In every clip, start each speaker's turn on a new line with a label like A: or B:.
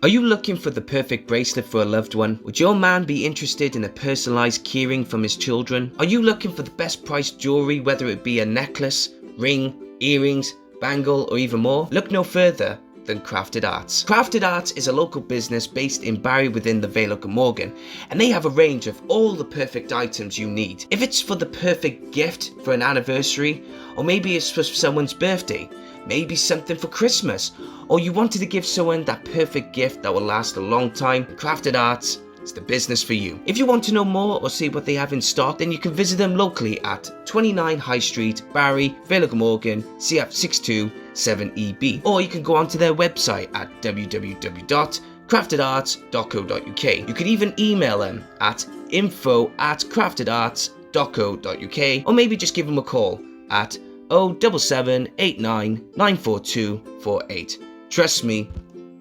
A: Are you looking for the perfect bracelet for a loved one? Would your man be interested in a personalized keyring from his children? Are you looking for the best priced jewelry, whether it be a necklace, ring, earrings, bangle, or even more? Look no further than Crafted Arts. Crafted Arts is a local business based in Barry within the Vale of Glamorgan, and they have a range of all the perfect items you need. If it's for the perfect gift for an anniversary, or maybe it's for someone's birthday, maybe something for Christmas, or you wanted to give someone that perfect gift that will last a long time, Crafted Arts is the business for you. If you want to know more or see what they have in stock, then you can visit them locally at 29 High Street, Barry, Vale of Glamorgan, CF627EB, or you can go onto their website at www.craftedarts.co.uk. You could even email them at info@craftedarts.co.uk, or maybe just give them a call at 07789 94248. Trust me,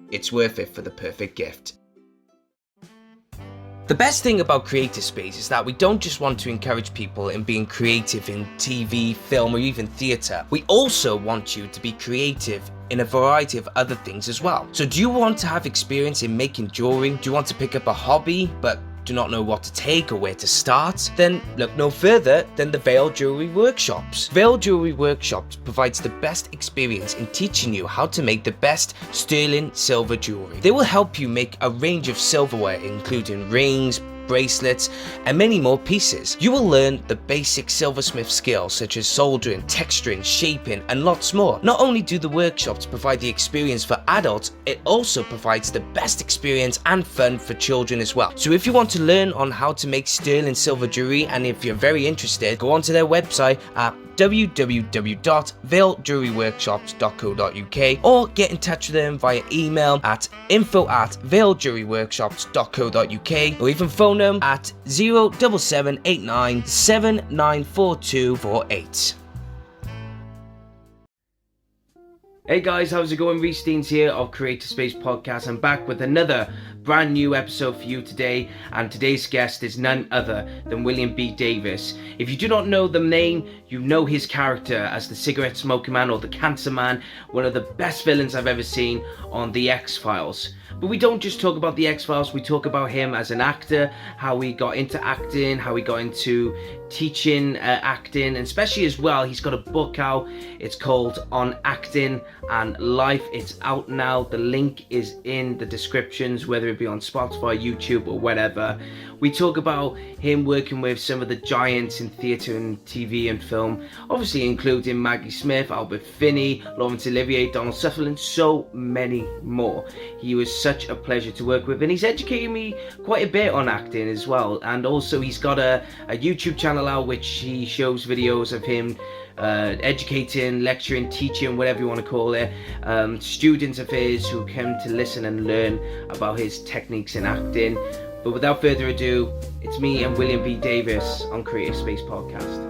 A: it's worth it for the perfect gift. The best thing about Creative Space is that we don't just want to encourage people in being creative in TV, film, or even theatre. We also want you to be creative in a variety of other things as well. So do you want to have experience in making jewelry? Do you want to pick up a hobby but do not know what to take or where to start? Then look no further than the Vale Jewelry Workshops. Vale Jewelry Workshops provides the best experience in teaching you how to make the best sterling silver jewelry. They will help you make a range of silverware including rings, bracelets, and many more pieces. You will learn the basic silversmith skills such as soldering, texturing, shaping, and lots more. Not only do the workshops provide the experience for adults, it also provides the best experience and fun for children as well. So if you want to learn on how to make sterling silver jewelry, and if you're very interested, go onto their website at www.valegewelryworkshops.co.uk or get in touch with them via email at info@valegewelryworkshops.co.uk or even phone them at 07789 794248. Hey guys, how's it going? Reece Deans here of Creative Space Podcast. I'm back with another brand new episode for you today, and today's guest is none other than William B. Davis. If you do not know the name, you know his character as the cigarette smoking man or the cancer man, one of the best villains I've ever seen on The X-Files. But we don't just talk about The X-Files, we talk about him as an actor, how he got into acting, how he got into teaching acting, and especially as well, he's got a book out. It's called On Acting and Life. It's out now. The link is in the descriptions, whether it be on Spotify, YouTube, or whatever. We talk about him working with some of the giants in theatre and TV and film, obviously including Maggie Smith, Finney, Lawrence Olivier, Donald Sutherland, so many more. He was such a pleasure to work with, and he's educated me quite a bit on acting as well. And also he's got a YouTube channel out which he shows videos of him educating, lecturing, teaching, whatever you want to call it, students of his who come to listen and learn about his techniques in acting. But without further ado, it's me and William B. Davis on Creative Space Podcast.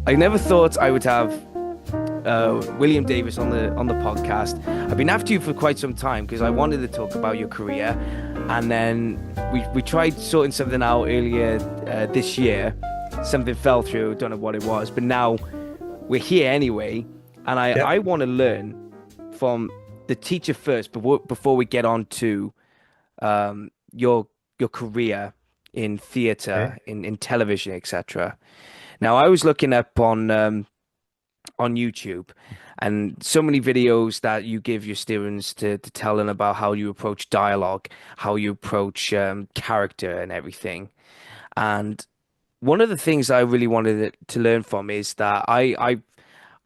A: I never thought I would have William Davis on the podcast. I've been after you for quite some time because I wanted to talk about your career, and then we tried sorting something out earlier this year. Something fell through, don't know what it was, but now we're here anyway, and I want to learn from the teacher first before we get on to your career in theatre, in television, etc. Now I was looking up on YouTube, and so many videos that you give your students to tell them about how you approach dialogue, how you approach character and everything. And one of the things I really wanted to learn from is that I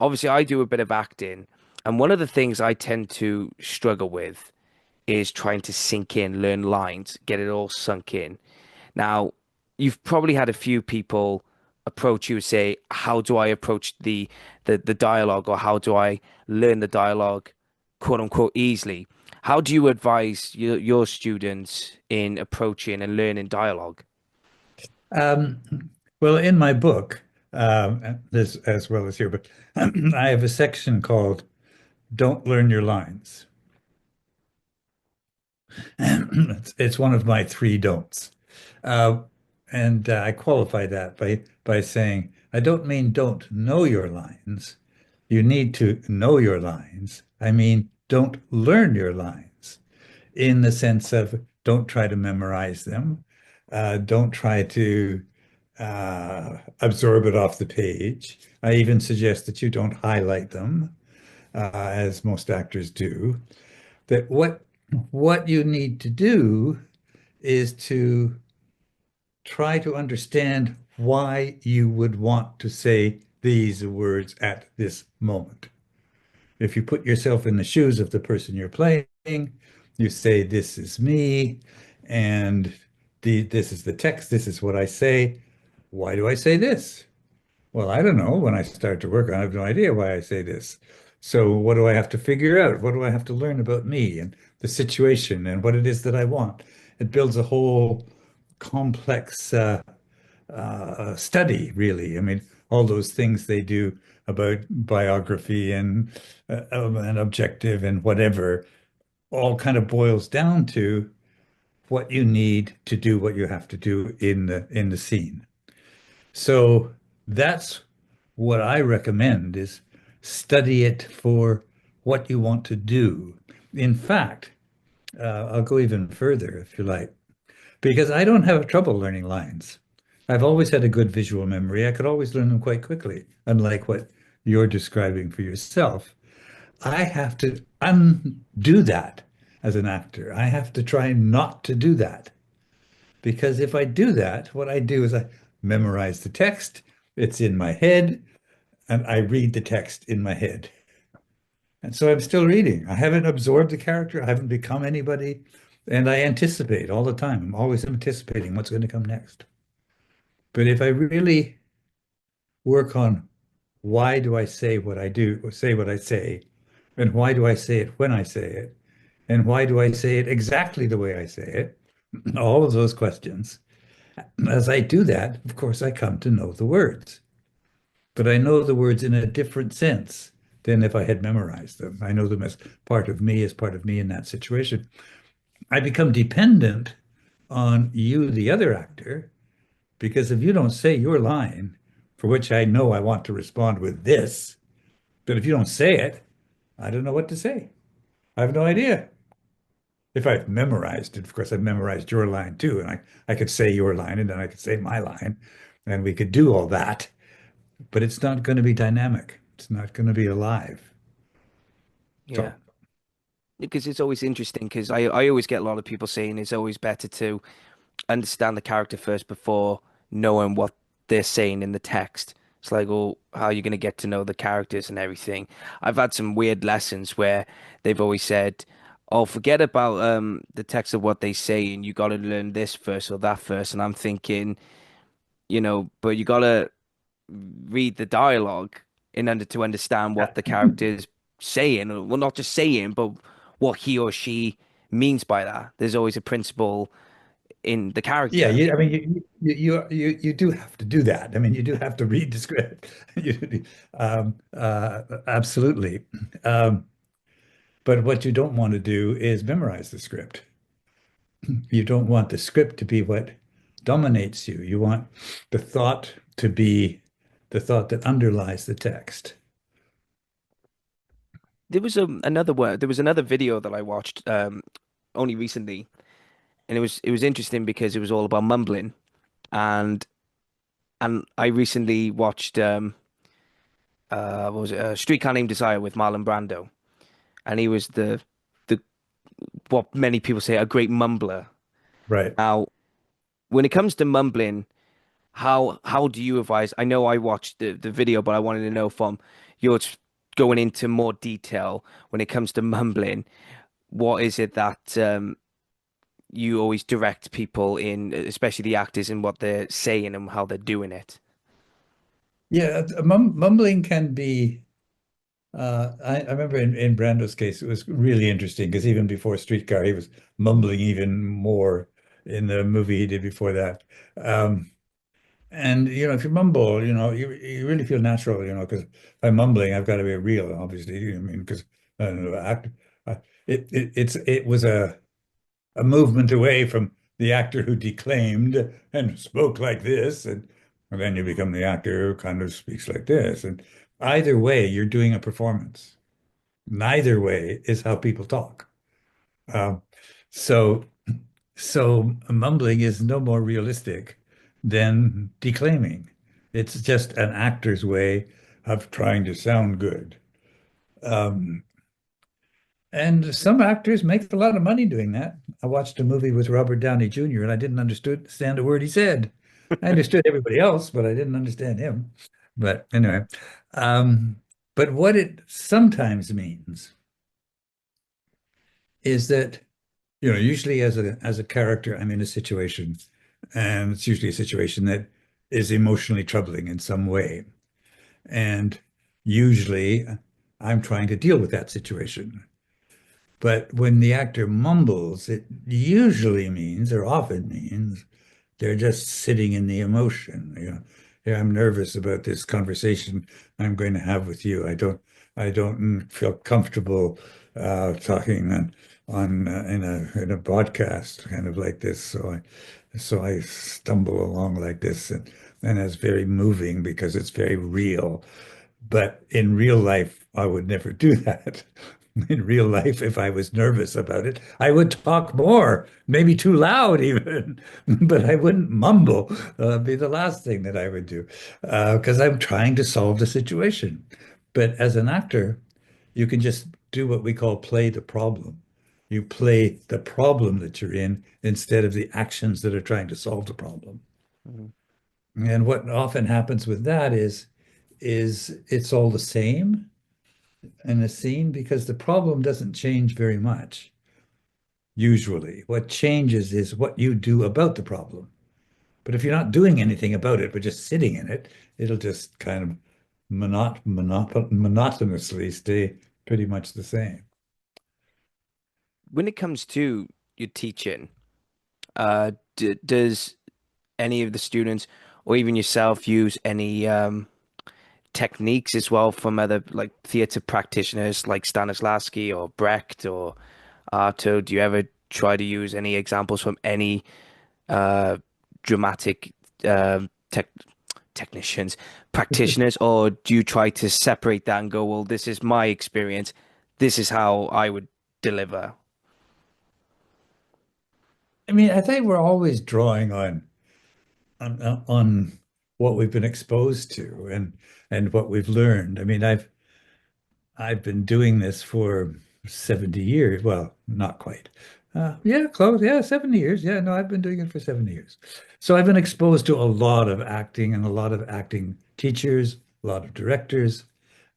A: obviously I do a bit of acting, and one of the things I tend to struggle with is trying to sink in, learn lines, get it all sunk in. Now, you've probably had a few people approach you and say, how do I approach the dialogue, or how do I learn the dialogue, quote unquote, easily? How do you advise your students in approaching and learning dialogue?
B: Well, in my book, this as well as here, but I have a section called "Don't Learn Your Lines." It's one of my 3 don'ts, and I qualify that by saying I don't know your lines. You need to know your lines. I mean, don't learn your lines in the sense of don't try to memorize them. Don't try to absorb it off the page. I even suggest that you don't highlight them, as most actors do. That what you need to do is to try to understand why you would want to say these words at this moment. If you put yourself in the shoes of the person you're playing, you say, "This is me, and this is the text. This is what I say. Why do I say this? Well, I don't know. When I start to work, I have no idea why I say this. So what do I have to figure out? What do I have to learn about me and the situation and what it is that I want?" It builds a whole complex study, really. I mean, all those things they do about biography and objective and whatever all kind of boils down to what you need to do what you have to do in the scene. So that's what I recommend is study it for what you want to do. In fact, I'll go even further if you like, because I don't have trouble learning lines. I've always had a good visual memory. I could always learn them quite quickly, unlike what you're describing for yourself. I have to undo that as an actor. I have to try not to do that. Because if I do that, what I do is I memorize the text, it's in my head, and I read the text in my head. And so I'm still reading. I haven't absorbed the character, I haven't become anybody, and I anticipate all the time. I'm always anticipating what's going to come next. But if I really work on why do I say what I do, or say what I say, and why do I say it when I say it, and why do I say it exactly the way I say it, all of those questions, as I do that, of course, I come to know the words. But I know the words in a different sense than if I had memorized them. I know them as part of me in that situation. I become dependent on you, the other actor, because if you don't say your line, for which I know I want to respond with this, but if you don't say it, I don't know what to say. I have no idea. If I've memorized it, of course, I've memorized your line too, and I could say your line and then I could say my line, and we could do all that, but it's not going to be dynamic. It's not going to be alive.
A: Yeah.
B: So,
A: Because it's always interesting because I always get a lot of people saying it's always better to understand the character first before knowing what they're saying in the text. It's like, oh, how are you going to get to know the characters and everything? I've had some weird lessons where they've always said, "Oh, forget about the text of what they say, and you got to learn this first or that first." And I'm thinking, but you got to read the dialogue in order to understand what the character's saying. Well, not just saying, but what he or she means by that. There's always a principle in the
B: yeah,
A: character.
B: I mean, you do have to do that. I mean, you do have to read the script. Absolutely. Um, but what you don't want to do is memorize the script. You don't want the script to be what dominates you. You want the thought to be the thought that underlies the text.
A: There was another word. There was another video that I watched only recently, and it was interesting because it was all about mumbling, and I recently watched what was it, Streetcar Named Desire with Marlon Brando, and he was the what many people say a great mumbler.
B: Right.
A: Now, when it comes to mumbling, how do you advise? I know I watched the video, but I wanted to know from yours going into more detail when it comes to mumbling. What is it that you always direct people in, especially the actors, in what they're saying and how they're doing it?
B: Yeah, mumbling can be. I remember in Brando's case, it was really interesting because even before Streetcar, he was mumbling even more in the movie he did before that. Um, and if you mumble, you really feel natural, because if I'm mumbling, I've got to be real, obviously. I mean, because I don't know, uh, it was a movement away from the actor who declaimed and spoke like this, and then you become the actor who kind of speaks like this. And either way, you're doing a performance. Neither way is how people talk. Um, so, so mumbling is no more realistic than declaiming. It's just an actor's way of trying to sound good. Um, and some actors make a lot of money doing that. I watched a movie with Robert Downey Jr. and I didn't understand a word he said. I understood everybody else, but I didn't understand him. But anyway, um, but what it sometimes means is that, usually as a character, I'm in a situation, and it's usually a situation that is emotionally troubling in some way. And usually I'm trying to deal with that situation. But when the actor mumbles, it usually means, or often means, they're just sitting in the emotion. Yeah, I'm nervous about this conversation I'm going to have with you. I don't feel comfortable talking in a broadcast kind of like this. So I stumble along like this, and it's very moving because it's very real. But in real life, I would never do that. In real life, if I was nervous about it, I would talk more, maybe too loud even, but I wouldn't mumble. Be the last thing that I would do, because I'm trying to solve the situation. But as an actor, you can just do what we call play the problem. You play the problem that you're in instead of the actions that are trying to solve the problem.
A: Mhm.
B: And what often happens with that is it's all the same in a scene because the problem doesn't change very much. Usually, what changes is what you do about the problem. But if you're not doing anything about it, but just sitting in it, it'll just kind of monotonously stay pretty much the same.
A: When it comes to your teaching, d does any of the students or even yourself use any techniques as well from other like theatre practitioners like Stanislavski or Brecht or Arto? Do you ever try to use any examples from any uh, dramatic tech technicians, practitioners, or do you try to separate that and go, well, this is my experience, this is how I would deliver?
B: I mean, I think we're always drawing on what we've been exposed to and what we've learned. I mean, I've been doing this for 70 years. Well, not quite. Yeah, close. Yeah, 70 years. Yeah, no, I've been doing it for 70 years. So I've been exposed to a lot of acting and a lot of acting teachers, a lot of directors.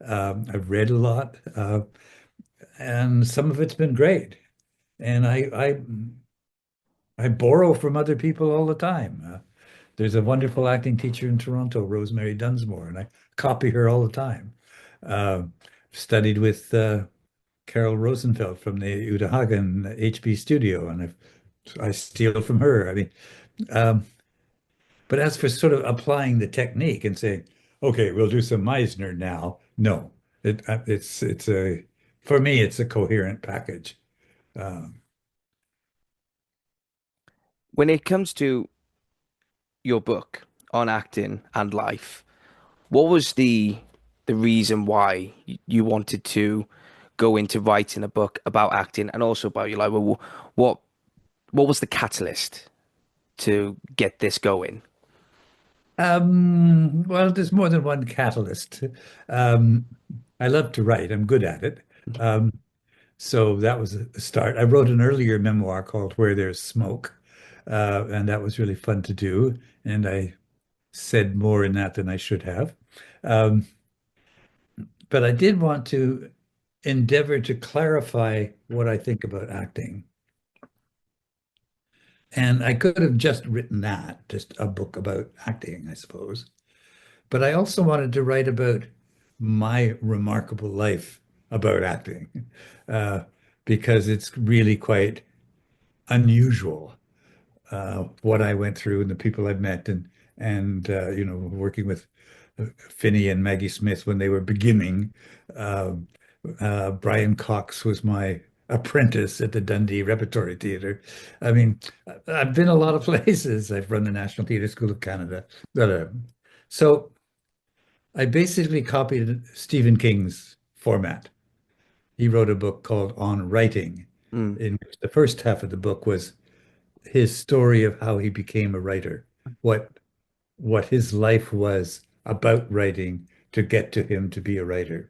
B: I've read a lot, and some of it's been great. And I borrow from other people all the time. There's a wonderful acting teacher in Toronto, Rosemary Dunsmore, and I copy her all the time. Uh, Studied with Carol Rosenfeld from the Uta Hagen HB studio, and I steal from her. I mean, um, but as for sort of applying the technique and saying, okay, we'll do some Meisner now. No, it's a for me it's a coherent package. Um,
A: When it comes to your book on acting and life, what was the reason why you wanted to go into writing a book about acting and also about your life? What what was the catalyst to get this going?
B: well, there's more than one catalyst. Um, I love to write. I'm good at it. Um, So that was a start. I wrote an earlier memoir called Where There's Smoke, and that was really fun to do. And I said more in that than I should have. Um, but I did want to endeavor to clarify what I think about acting. And I could have just written that, just a book about acting, I suppose. But I also wanted to write about my remarkable life about acting, uh, because it's really quite unusual what I went through and the people I've met and working with Finney and Maggie Smith when they were beginning. Um, Brian Cox was my apprentice at the Dundee Repertory Theatre. I mean, I've been a lot of places. I've run the National Theatre School of Canada. So I basically copied Stephen King's format. he wrote a book called On Writing,
A: Mm.
B: in which the first half of the book was his story of how he became a writer, what what his life was about writing to get to him to be a writer.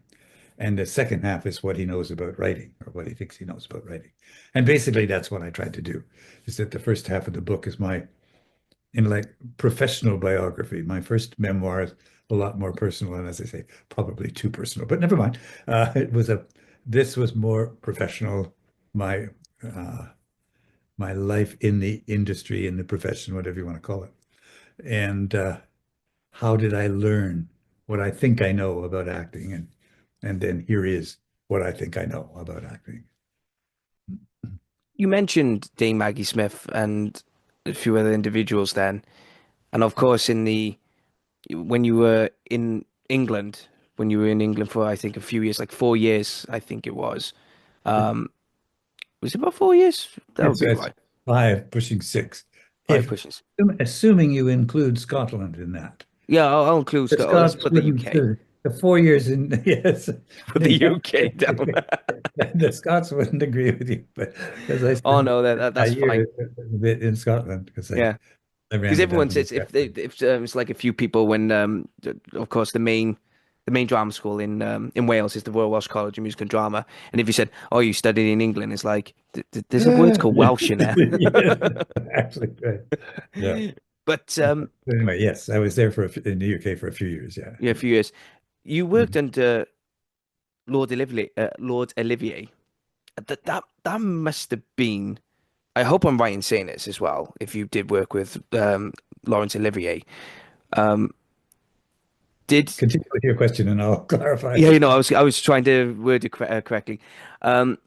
B: And the second half is what he knows about writing, or what he thinks he knows about writing. And basically that's what I tried to do, is that the first half of the book is my in like professional biography. My first memoir is a lot more personal, and as I say, probably too personal, but never mind. This was more professional. My uh, my life in the industry, in the profession, whatever you want to call it. And how did I learn what I think I know about acting? And then here is what I think I know about acting.
A: You mentioned Dame Maggie Smith and a few other individuals then, and of course in the when you were in England, when you were in England for I think a few years, like 4 years, I think it was. Um, was it about 4 years? That would be
B: It's
A: right.
B: five pushing six.
A: Five
B: If
A: pushes.
B: assuming you include Scotland in that.
A: Yeah, I'll include
B: The
A: Scott. Oh, let's
B: Scots
A: put the
B: wouldn't
A: UK.
B: the 4 years in yes.
A: Put the UK down.
B: The Scots wouldn't agree with you, but because I
A: Oh
B: spent
A: no,
B: a
A: that's fine.
B: year a bit in Scotland because
A: Yeah.
B: I ran
A: Because
B: the
A: everyone
B: family
A: says
B: practice.
A: if it's like a few people when of course the main drama school in Wales is the Royal Welsh College of Music and Drama, and if you said, oh, you studied in England, it's like there's a word called
B: Yeah,
A: Welsh in there.
B: yeah, actually, right. Yeah.
A: But
B: Anyway, yes, I was there in the UK for a few years. Yeah.
A: yeah, a few years. You worked
B: Mhm.
A: under Lord Olivier. Lord Olivier. That must have been. I hope I'm right in saying this as well. If you did work with Lawrence Olivier, um, did
B: Continue with your question, and I'll clarify.
A: yeah, I was trying to word it correctly. Um,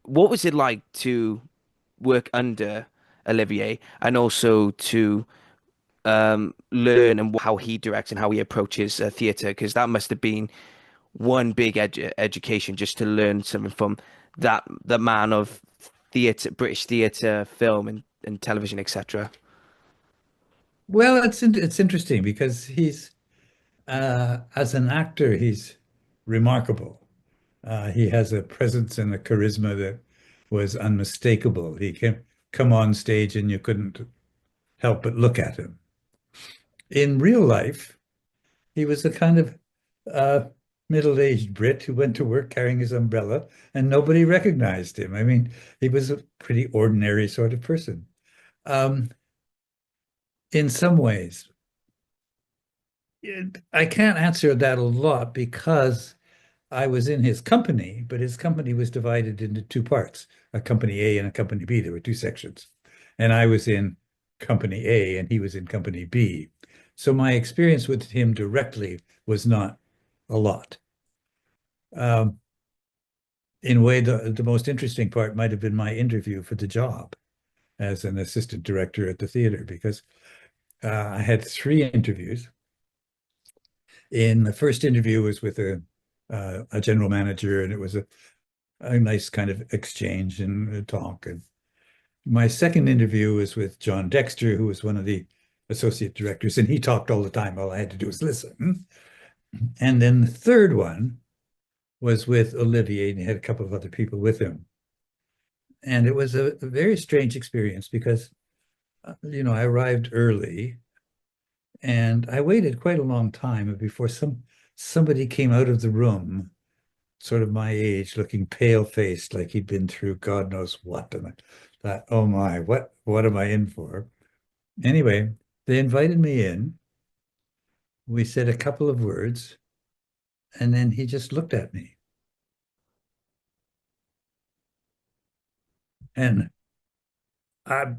A: what was it like to work under Olivier and also to learn and how he directs and how he approaches theatre? Because that must have been one big education just to learn something from that man of theatre, British theatre, film and television, etc.
B: Well, it's interesting because he's as an actor, he's remarkable. He has a presence and a charisma that was unmistakable. He can come on stage and you couldn't help but look at him. In real life, he was a kind of uh, middle-aged Brit who went to work carrying his umbrella and nobody recognized him. I mean, he was a pretty ordinary sort of person. Um, in some ways, I can't answer that a lot because I was in his company, but his company was divided into two parts, a company A and a company B. There were two sections. And I was in company A and he was in company B. So my experience with him directly was not a lot. Um, in a way, the most interesting part might have been my interview for the job as an assistant director at the theater, because I had three interviews. In the first interview was with a general manager, and it was a nice kind of exchange and talk. And my second interview was with John Dexter, who was one of the associate directors, and he talked all the time. All I had to do was listen. And then the third one was with Olivier, and he had a couple of other people with him. And it was a very strange experience because, I arrived early and I waited quite a long time before somebody came out of the room, sort of my age, looking pale-faced, like he'd been through God knows what. And I thought, oh my, what am I in for? Anyway, they invited me in. We said a couple of words, and then he just looked at me. And I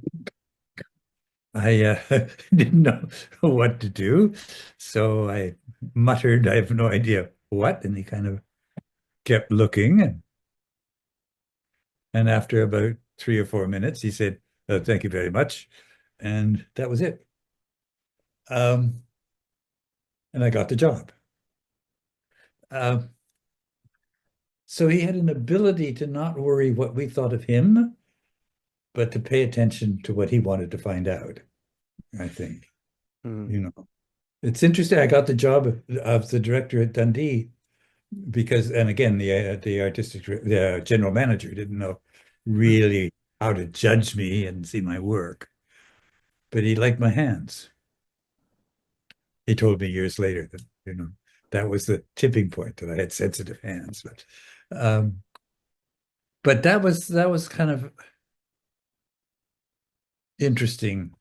B: I didn't know what to do. So I muttered, I have no idea what. And he kind of kept looking. And after about 3 or 4 minutes, he said, thank you very much. And that was it. Um, and I got the job. Um, so he had an ability to not worry what we thought of him, but to pay attention to what he wanted to find out, I think.
A: Mm.
B: You know, it's interesting. I got the job of the director at Dundee because, and again, the general manager didn't know really how to judge me and see my work, but he liked my hands. He told me years later that, that was the tipping point, that I had sensitive hands. But that was kind of interesting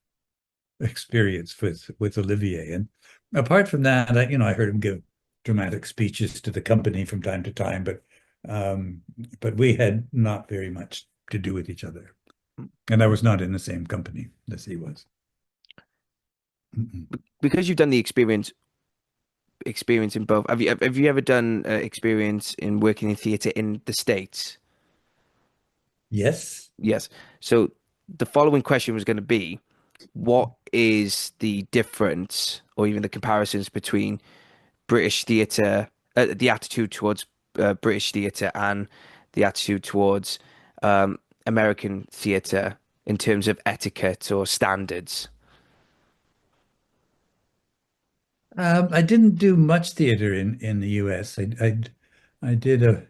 B: experience with Olivier. And apart from that, I heard him give dramatic speeches to the company from time to time, but we had not very much to do with each other. And I was not in the same company as he was. Mm-mm.
A: Because you've done the experience in both. Have you ever done experience in working in theatre in the States?
B: Yes.
A: Yes. So the following question was going to be, what is the difference or even the comparisons between British theatre, the attitude towards British theatre and the attitude towards um, American theatre in terms of etiquette or standards?
B: I didn't do much theater in the US. I did a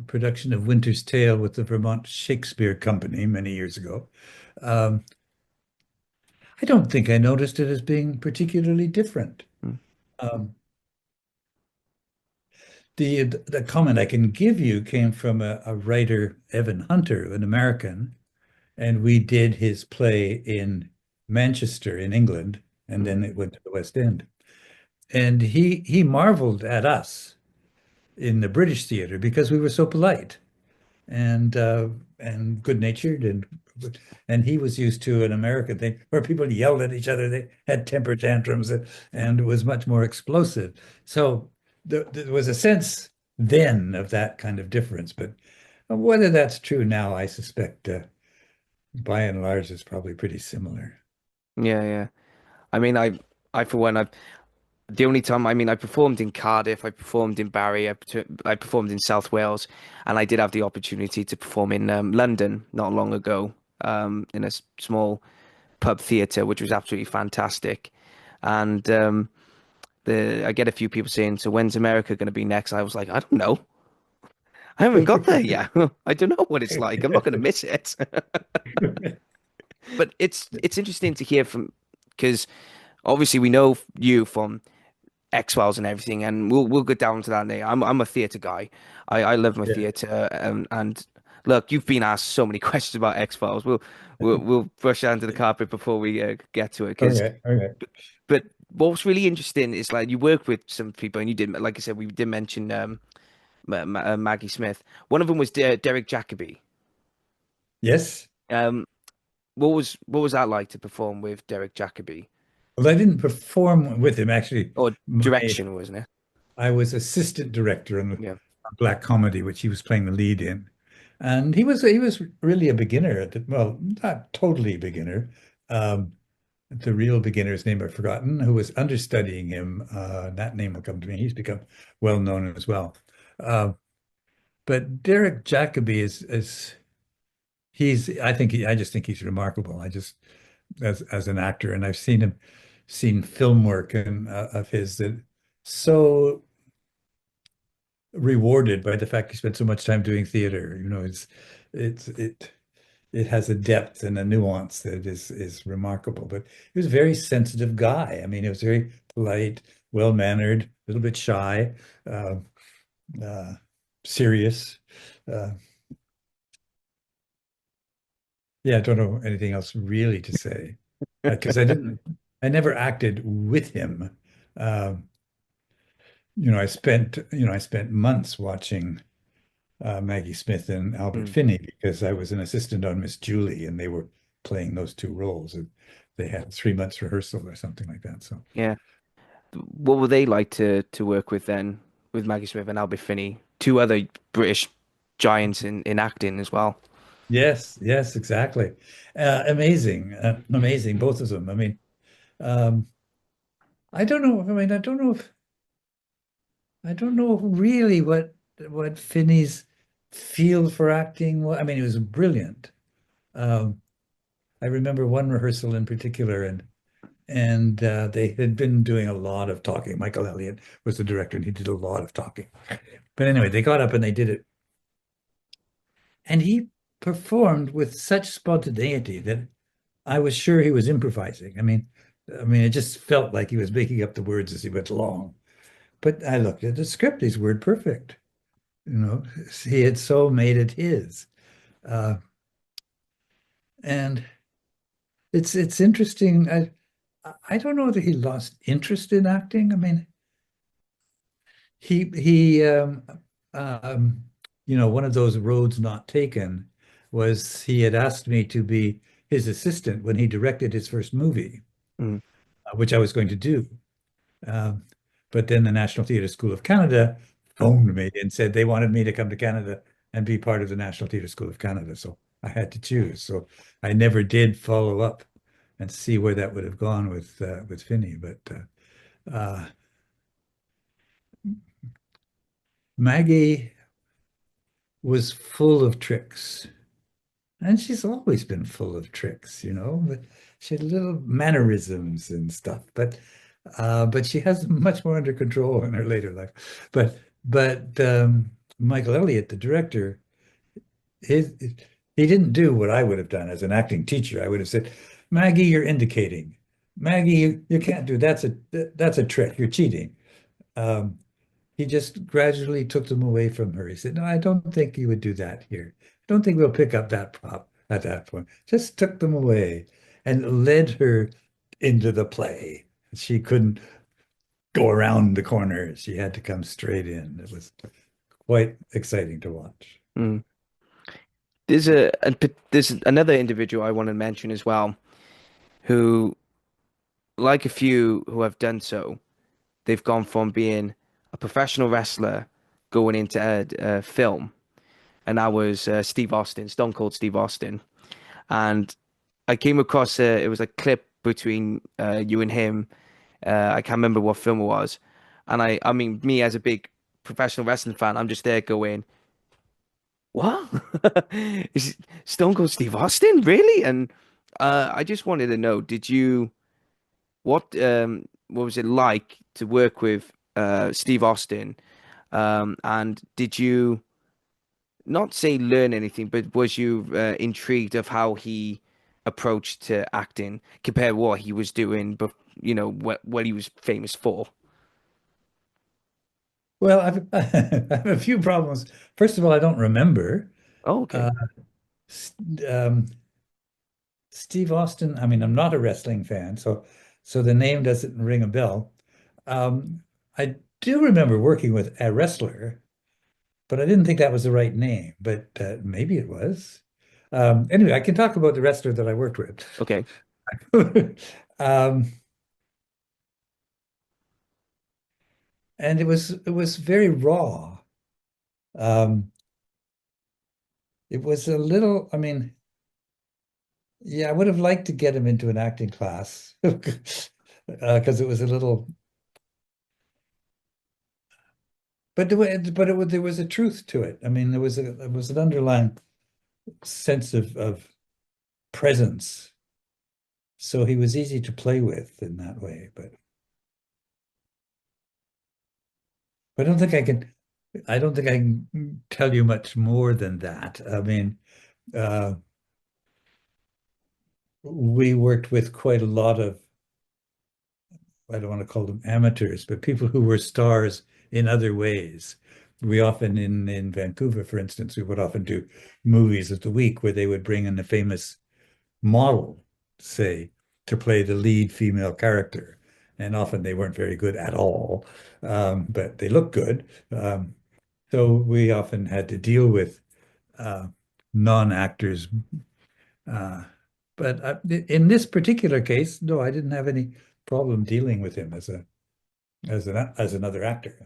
B: production of Winter's Tale with the Vermont Shakespeare Company many years ago. Um, I don't think I noticed it as being particularly different.
A: Mm,
B: Um, the comment I can give you came from a writer, Evan Hunter, an American, and we did his play in Manchester in England, and
A: mm,
B: then it went to the West End. And he marveled at us in the British theater because we were so polite and good-natured, and he was used to an American thing where people yelled at each other, they had temper tantrums, and it was much more explosive. So there was a sense then of that kind of difference, but whether that's true now, I suspect by and large it's probably pretty similar.
A: yeah, yeah. I mean, I for one, the only time, I mean, I performed in Cardiff, I performed in Barry, I performed in South Wales, and I did have the opportunity to perform in London not long ago, in a small pub theatre, which was absolutely fantastic. And I get a few people saying, "So when's America going to be next?" I was like, "I don't know. I haven't got there yet. I don't know what it's like. I'm not going to miss it." But it's interesting to hear from because obviously we know you from X-Files and everything, and we'll get down to that later. I'm a theatre guy. I love my
B: Yeah.
A: theatre, and look, you've been asked so many questions about X-Files. We'll brush that under the carpet before we get to it. Because,
B: Okay. Okay.
A: but what's really interesting is like you work with some people, and you did, like I said, we did mention Maggie Smith. One of them was Derek Jacobi.
B: Yes.
A: Um, what was that like to perform with Derek Jacobi?
B: Well, I didn't perform with him actually.
A: Or
B: My
A: direction, wasn't it?
B: I was assistant director on
A: Yeah.
B: a black comedy, which he was playing the lead in, and he was really a beginner well, not totally beginner. Um, the real beginner's name I've forgotten, who was understudying him. That name will come to me. He's become well known as well. Uh, but Derek Jacobi is I just think he's remarkable. I just as an actor, and I've seen film work and of his that so rewarded by the fact he spent so much time doing theater. It's it has a depth and a nuance that is remarkable. But he was a very sensitive guy. I mean, he was very polite, well-mannered, a little bit shy, uh, uh, serious. Uh, yeah, I don't know anything else really to say because I never acted with him. Um, I spent months watching Maggie Smith and Albert
A: Mm,
B: Finney because I was an assistant on Miss Julie and they were playing those two roles. And they had 3 months rehearsal or something like that. So
A: yeah. What were they like to work with then, with Maggie Smith and Albert Finney, two other British giants in acting as well?
B: yes, yes, exactly. Amazing, amazing, both of them. I mean, um, I don't know. I mean, I don't know really what Finney's feel for acting was. I mean, he was brilliant. Um, I remember one rehearsal in particular, and And they had been doing a lot of talking. Michael Elliott was the director, and he did a lot of talking. But anyway, they got up and they did it. And he performed with such spontaneity that I was sure he was improvising. I mean, it just felt like he was making up the words as he went along. But I looked at the script; he's word perfect. You know, he had so made it his. Uh, and it's interesting. I don't know that he lost interest in acting. I mean, he um, one of those roads not taken was he had asked me to be his assistant when he directed his first movie,
A: Mm.
B: which I was going to do. Um, but then the National Theatre School of Canada phoned me and said they wanted me to come to Canada and be part of the National Theatre School of Canada. So I had to choose. So I never did follow up and see where that would have gone with Finney. But Maggie was full of tricks. And she's always been full of tricks, but she had little mannerisms and stuff. But she has much more under control in her later life. But Michael Elliott, the director, his he didn't do what I would have done as an acting teacher. I would have said, Maggie, you're indicating. Maggie, you can't do that's a trick. You're cheating. Um, he just gradually took them away from her. He said, no, I don't think you would do that here. I don't think we'll pick up that prop at that point. Just took them away and led her into the play. She couldn't go around the corner. She had to come straight in. It was quite exciting to watch.
A: Mm. There's another individual I want to mention as well, who, like a few who have done so, they've gone from being a professional wrestler going into film, and that was Steve Austin, Stone Cold Steve Austin. And I came across it was a clip between you and him. I can't remember what film it was, and I mean, me as a big professional wrestling fan, I'm just there going, "What? Is Stone Cold Steve Austin really?" And I just wanted to know, what was it like to work with Steve Austin? And did you not say learn anything, but was you intrigued of how he approached to acting compared to what he was doing, but what he was famous for?
B: Well, I have a few problems. First of all, I don't remember.
A: Oh, okay.
B: Uh, um, Steve Austin, I mean, I'm not a wrestling fan, so the name doesn't ring a bell. Um, I do remember working with a wrestler, but I didn't think that was the right name, but maybe it was. Anyway, I can talk about the wrestler that I worked with.
A: Okay.
B: Um, and it was very raw. Um, it was a little, I mean, yeah, I would have liked to get him into an acting class because it was a little, there was a truth to it. I mean, there was an underlying sense of presence. So he was easy to play with in that way, but I don't think I can tell you much more than that. I mean, uh, we worked with quite a lot of, I don't want to call them amateurs, but people who were stars in other ways. We often in Vancouver, for instance, we would often do movies of the week where they would bring in a famous model, say, to play the lead female character. And often they weren't very good at all, but they looked good. So we often had to deal with uh, non-actors. Uh, but in this particular case, no, I didn't have any problem dealing with him as another actor.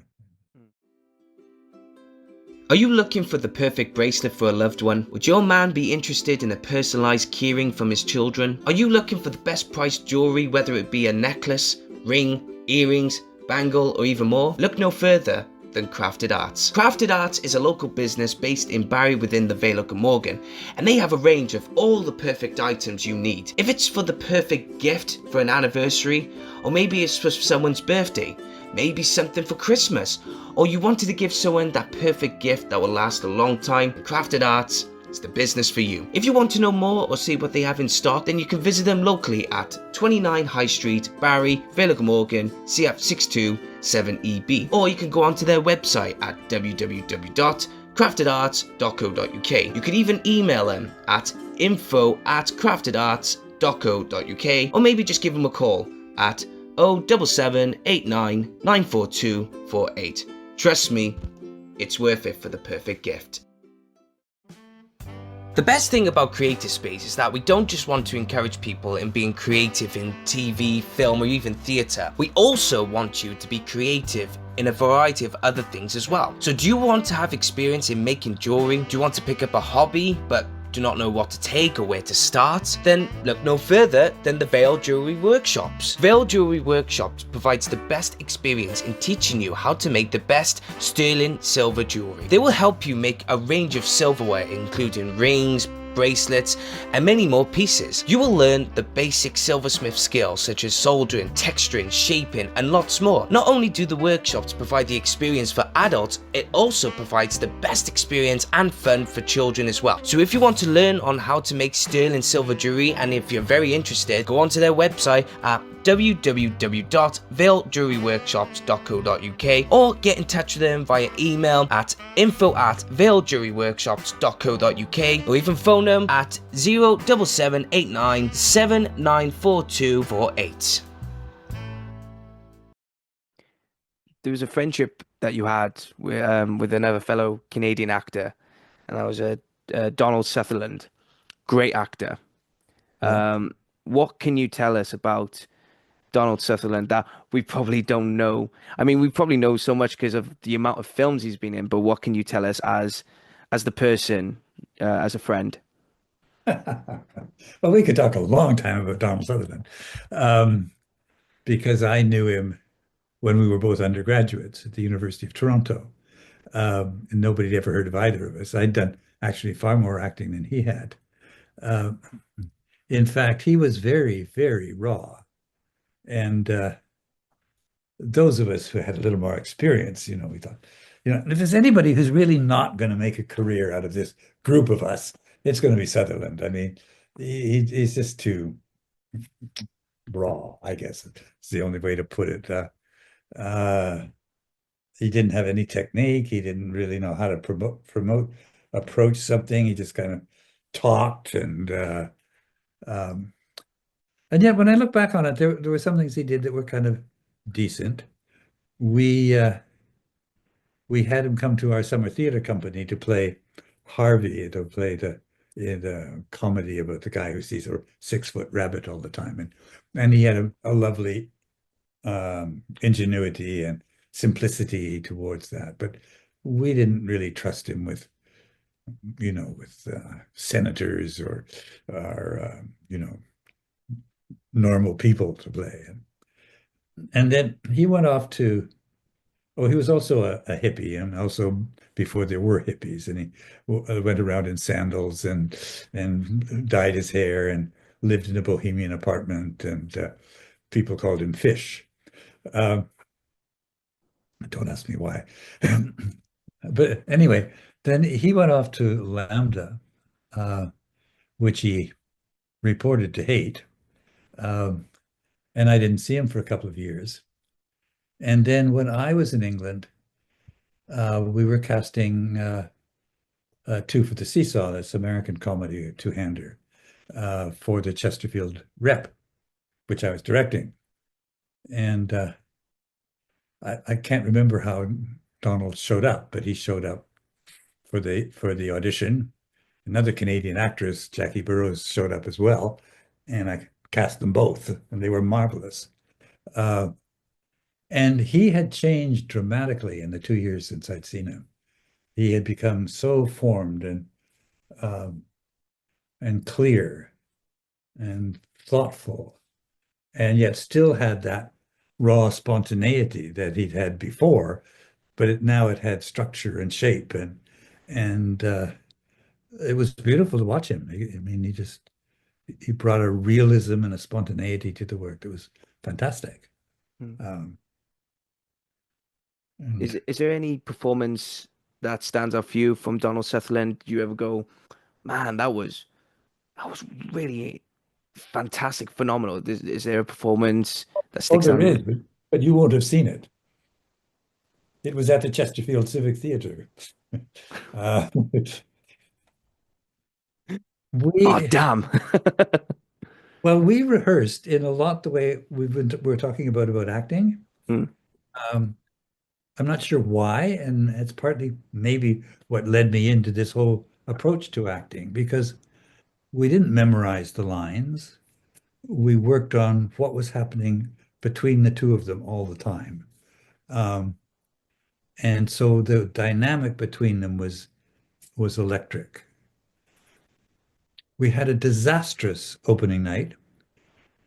C: Are you looking for the perfect bracelet for a loved one? Would your man be interested in a personalized keyring from his children? Are you looking for the best priced jewelry, whether it be a necklace, ring, earrings, bangle, or even more? Look no further. than Crafted Arts. Crafted Arts is a local business based in Barry within the Vale of Glamorgan, and they have a range of all the perfect items you need. If it's for the perfect gift for an anniversary, or maybe it's for someone's birthday, maybe something for Christmas, or you wanted to give someone that perfect gift that will last a long time, Crafted Arts is the business for you. If you want to know more or see what they have in stock, then you can visit them locally at 29 High Street, Barry, Vale of Glamorgan, CF627EB, or you can go onto their website at www.craftedarts.co.uk. You can even email them at info@craftedarts.co.uk, or maybe just give them a call at 07789 94248. Trust me, it's worth it for the perfect gift. The best thing about Creative Space is that we don't just want to encourage people in being creative in TV, film, or even theatre. We also want you to be creative in a variety of other things as well. So do you want to have experience in making jewelry? Do you want to pick up a hobby but do not know what to take or where to start? Then look no further than the Vale Jewelry Workshops. Vale Jewelry Workshops provides the best experience in teaching you how to make the best sterling silver jewelry. They will help you make a range of silverware including rings, bracelets, and many more pieces. You will learn the basic silversmith skills such as soldering, texturing, shaping, and lots more. Not only do the workshops provide the experience for adults, it also provides the best experience and fun for children as well. So if you want to learn on how to make sterling silver jewelry, and if you're very interested, go onto their website at www.valejewelryworkshops.co.uk or get in touch with them via email at info@valejewelryworkshops.co.uk or even phone them at 07789 794248.
A: There was a friendship that you had with another fellow Canadian actor, and that was Donald Sutherland, great actor. What can you tell us about Donald Sutherland that we probably don't know? I mean, we probably know so much because of the amount of films he's been in, but what can you tell us as the person, as a friend?
B: Well, we could talk a long time about Donald Sutherland, because I knew him when we were both undergraduates at the University of Toronto. And nobody had ever heard of either of us. I'd done actually far more acting than he had. In fact, he was very, very raw. And those of us who had a little more experience, we thought, if there's anybody who's really not going to make a career out of this group of us, it's going to be Sutherland. I mean, he's just too raw, I guess. It's the only way to put it. He didn't have any technique. He didn't really know how to approach something. He just kind of talked, and yet when I look back on it, there were some things he did that were kind of decent. We had him come to our summer theater company to play Harvey, to play the comedy about the guy who sees a 6-foot rabbit all the time, and he had a lovely ingenuity and simplicity towards that, but we didn't really trust him with senators or normal people to play. And then he went off to, he was also a hippie, and also before there were hippies, and he went around in sandals and dyed his hair and lived in a bohemian apartment, and people called him Fish. Don't ask me why. But anyway, then he went off to Lambda, which he reported to hate. And I didn't see him for a couple of years. And then when I was in England, we were casting Two for the Seesaw, this American comedy, two-hander, for the Chesterfield Rep, which I was directing. And I can't remember how Donald showed up, but he showed up for the audition. Another Canadian actress, Jackie Burroughs, showed up as well, and I cast them both, and they were marvelous. And he had changed dramatically in the 2 years since I'd seen him. He had become so formed and clear and thoughtful, and yet still had that raw spontaneity that he'd had before, but now it had structure and shape, and it was beautiful to watch him. I mean, he brought a realism and a spontaneity to the work that was fantastic.
A: Mm.
B: Um, and
A: Is there any performance that stands out for you from Donald Sutherland? Do you ever go, man, that was really fantastic, phenomenal. Is there a performance that
B: oh,
A: sticks
B: there
A: out in
B: is,
A: it?
B: but you won't have seen it. It was at the Chesterfield Civic Theatre. Uh,
A: Oh,
B: we
A: damn.
B: well, we rehearsed in a lot the way we're talking about acting.
A: Mm,
B: Um, I'm not sure why, and it's partly maybe what led me into this whole approach to acting because we didn't memorize the lines. We worked on what was happening between the two of them all the time. Um, and so the dynamic between them was electric. We had a disastrous opening night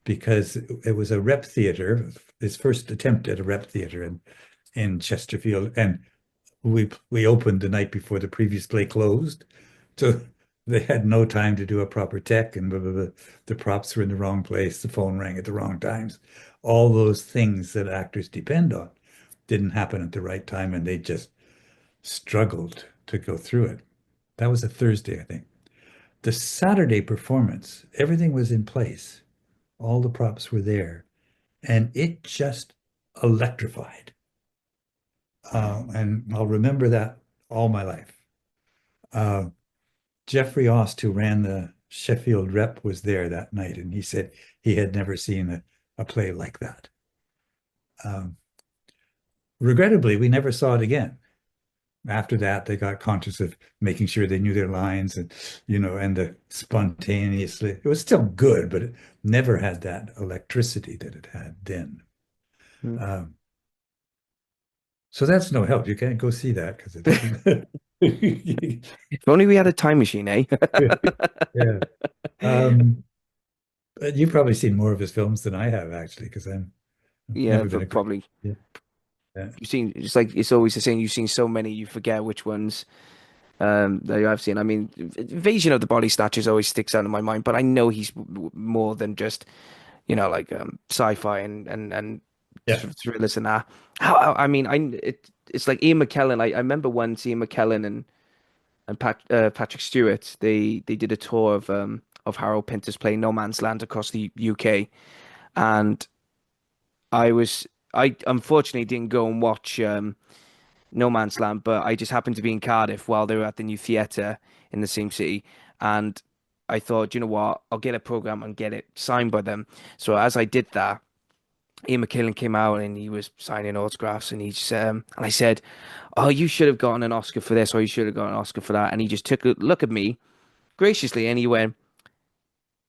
B: because it was a rep theater, his first attempt at a rep theater in Chesterfield, and we opened the night before the previous play closed, so they had no time to do a proper tech, and blah, blah, blah. The props were in the wrong place, the phone rang at the wrong times. All those things that actors depend on didn't happen at the right time, and they just struggled to go through it. That was a Thursday, I think. The Saturday performance, everything was in place. All the props were there, and it just electrified. And I'll remember that all my life. Uh, Jeffrey Ost, who ran the Sheffield Rep, was there that night, and he said he had never seen a play like that. Um, Regrettably, we never saw it again. After that, they got conscious of making sure they knew their lines and, and the spontaneously. It was still good, but it never had that electricity that it had then.
A: mm.
B: Um, so that's no help. You can't go see that because it's
A: If only we had a time machine, eh?
B: yeah. But you've probably seen more of his films than I have actually, because I've
A: Yeah,
B: never been a
A: but
B: great.
A: probably
B: Yeah, yeah,
A: you've seen. It's like it's always the same. You've seen so many, you forget which ones that you have seen. I mean, Invasion of the Body Snatchers always sticks out in my mind, but I know he's more than just like sci-fi and
B: yeah,
A: thrillers and that. I mean, it's like Ian McKellen. I remember once Ian McKellen and Patrick Stewart. They did a tour of Harold Pinter's play No Man's Land across the UK, and I unfortunately didn't go and watch No Man's Land, but I just happened to be in Cardiff while they were at the new theatre in the same city, and I thought, you know what, I'll get a program and get it signed by them. So as I did that, Ian McKellen came out and he was signing autographs, and and I said, "Oh, you should have gotten an Oscar for this, or you should have gotten an Oscar for that." And he just took a look at me graciously, and he went,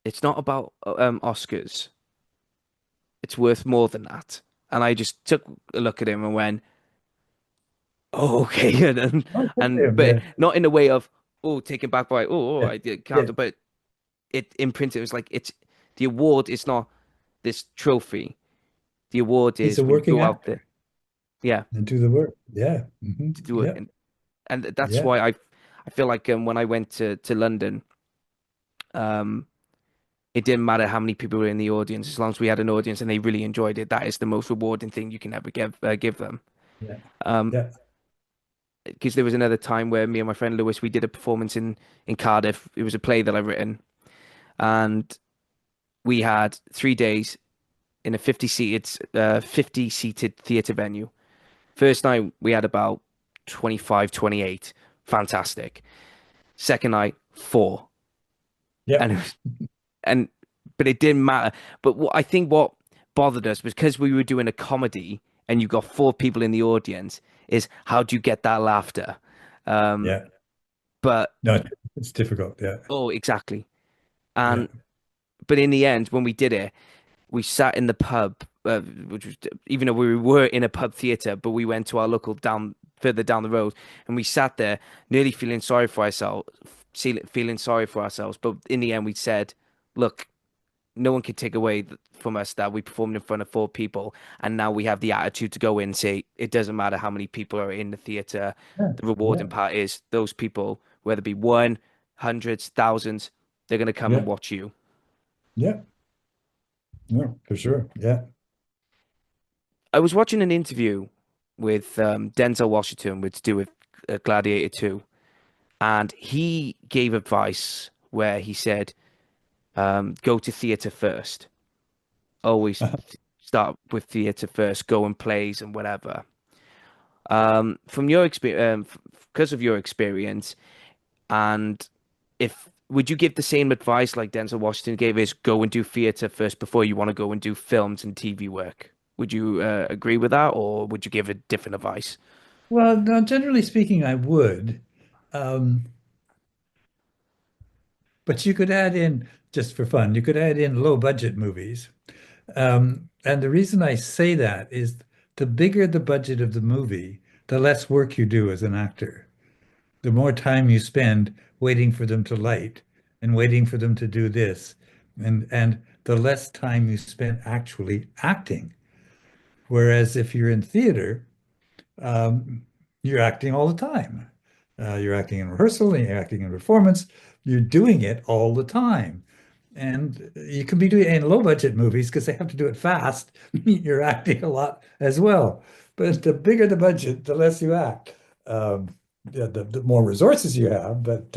A: "It's not about Oscars. It's worth more than that." And I just took a look at him and went, "Oh, okay."
B: oh, good for
A: And
B: him.
A: but
B: Yeah,
A: not in a way of taken back by
B: yeah,
A: I did
B: yeah.
A: counter, but it imprinted. It was like it's the award is not this trophy. The award
B: He's
A: is
B: a
A: when you
B: working
A: go out
B: actor
A: there, yeah,
B: and do the work. Yeah,
A: to do it,
B: yeah,
A: and that's
B: yeah,
A: why I feel like when I went to London, um, it didn't matter how many people were in the audience, as long as we had an audience and they really enjoyed it. That is the most rewarding thing you can ever give them.
B: yeah,
A: Um,
B: yeah,
A: because there was another time where me and my friend Lewis we did a performance in Cardiff. It was a play that I've written, and we had 3 days in a 50 seated theatre venue. First night we had about 25, 28. Fantastic. Second night, four.
B: yeah.
A: And it was, and but it didn't matter. But I think what bothered us was because we were doing a comedy and you got four people in the audience, is how do you get that laughter? Um,
B: Yeah.
A: but
B: No, it's difficult. Yeah,
A: oh, exactly.
B: yeah,
A: And but in the end, when we did it, we sat in the pub, which was even though we were in a pub theater, but we went to our local further down the road, and we sat there, nearly feeling sorry for ourselves. But in the end, we said, "Look, no one can take away from us that we performed in front of four people, and now we have the attitude to go in and say it doesn't matter how many people are in the theater.
B: Yeah,
A: The rewarding
B: yeah,
A: part is those people, whether it be one, hundreds, thousands, they're gonna come and
B: yeah,
A: watch you.
B: yeah, yeah, for sure. Yeah.
A: I was watching an interview with Denzel Washington with to do with Gladiator 2, and he gave advice where he said, go to theater first. Always start with theater first, go and plays and whatever. From your experience, because of your experience, and if would you give the same advice like Denzel Washington gave, is go and do theater first before you want to go and do films and TV work? Would you agree with that, or would you give a different advice?
B: Well, no, generally speaking, I would. Um, but you could add in, just for fun, you could add in low budget movies. And the reason I say that is the bigger the budget of the movie, the less work you do as an actor. The more time you spend waiting for them to light and waiting for them to do this, and the less time you spend actually acting. Whereas if you're in theater, um, you're acting all the time. You're acting in rehearsal and you're acting in performance. You're doing it all the time. And you can be doing it in low budget movies because they have to do it fast. You're acting a lot as well. But the bigger the budget, the less you act. The more resources you have. But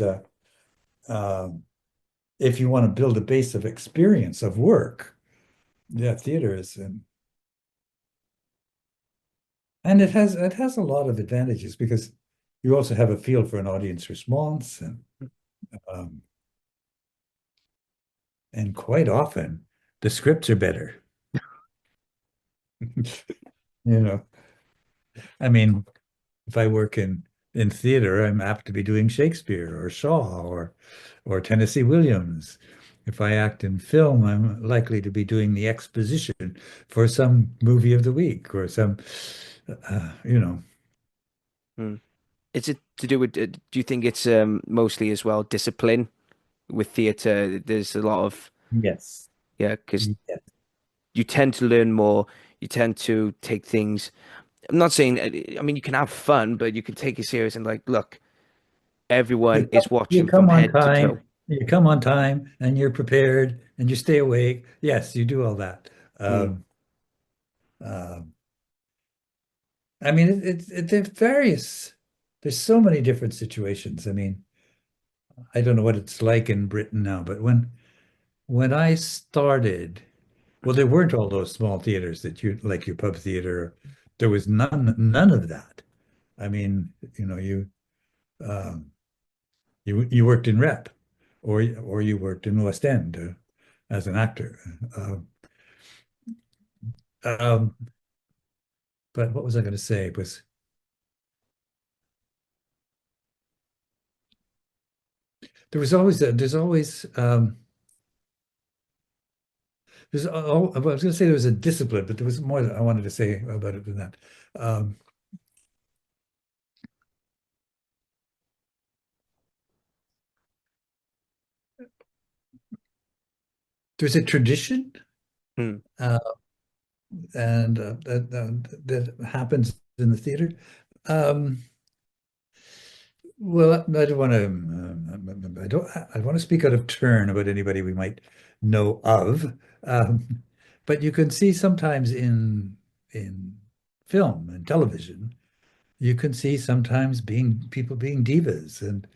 B: um, if you want to build a base of experience of work, yeah, theater is, and it has a lot of advantages because you also have a feel for an audience response, um, and quite often the scripts are better. You know, I mean, if I work in theater, I'm apt to be doing Shakespeare or Shaw or Tennessee Williams. If I act in film, I'm likely to be doing the exposition for some movie of the week or some, you know.
A: Hmm. Is it to do with, do you think it's mostly as well discipline with theatre? There's a lot of,
B: Yes.
A: yeah, because
B: Yes.
A: you tend to learn more, you tend to take things. I'm not saying, I mean, you can have fun, but you can take it serious and like, look, everyone is
B: You
A: watching from
B: come on
A: head to toe.
B: time, you come on time and you're prepared and you stay awake. Yes, you do all that.
A: Hmm.
B: Um, I mean, there's there's so many different situations. I mean, I don't know what it's like in Britain now, but when I started, well, there weren't all those small theaters that you like your pub theater. There was none of that. I mean, um, you worked in rep, or you worked in West End as an actor. Um, but what was I going to say? It was I was going to say there was a discipline, but there was more that I wanted to say about it than that. Um, there's a tradition,
A: Hmm.
B: uh, and that happens in the theater. Um, well, I don't want to. I don't. I want to speak out of turn about anybody we might know of, but you can see sometimes in film and television, you can see sometimes being people being divas, and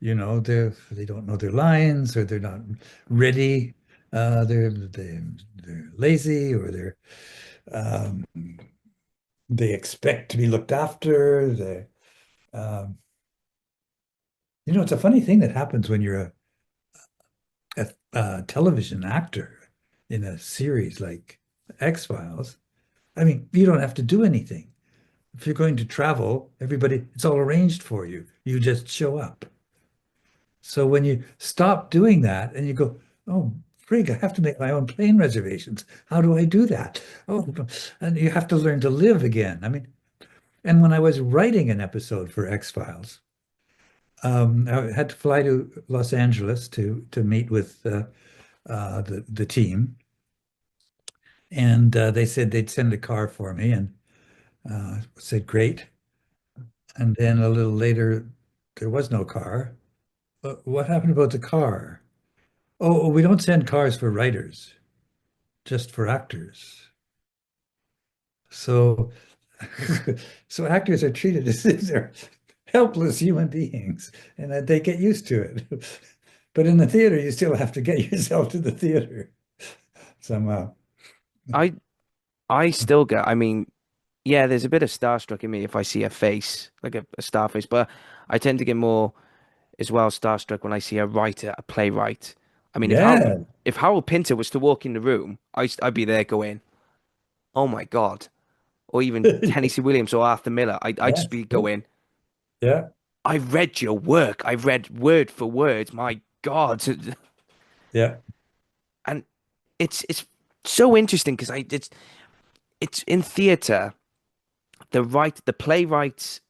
B: they don't know their lines or they're not ready. They're lazy or um, they expect to be looked after. Um, it's a funny thing that happens when you're a television actor in a series like X-Files. I mean, you don't have to do anything. If you're going to travel, it's all arranged for you. You just show up. So when you stop doing that and you go, oh, frig, I have to make my own plane reservations. How do I do that? Oh, and you have to learn to live again. I mean, and when I was writing an episode for X-Files, I had to fly to Los Angeles to meet with the team, and they said they'd send a car for me, and said great. And then a little later, there was no car. What happened about the car? Oh, we don't send cars for writers, just for actors. So, so actors are treated as if they're helpless human beings, and that they get used to it. But in the theater, you still have to get yourself to the theater somehow.
A: I I still get. I mean, yeah, there's a bit of starstruck in me if I see a face like a star face, but I tend to get more as well starstruck when I see a writer, a playwright. I mean,
B: Yeah,
A: if Harold Pinter was to walk in the room, I'd be there going, "Oh my God!" Or even Tennessee Williams or Arthur Miller, I'd just
B: yes,
A: be going,
B: yeah,
A: "I've read your work. I've read word for word. My God!"
B: yeah,
A: And it's so interesting because I it's in theatre. The playwrights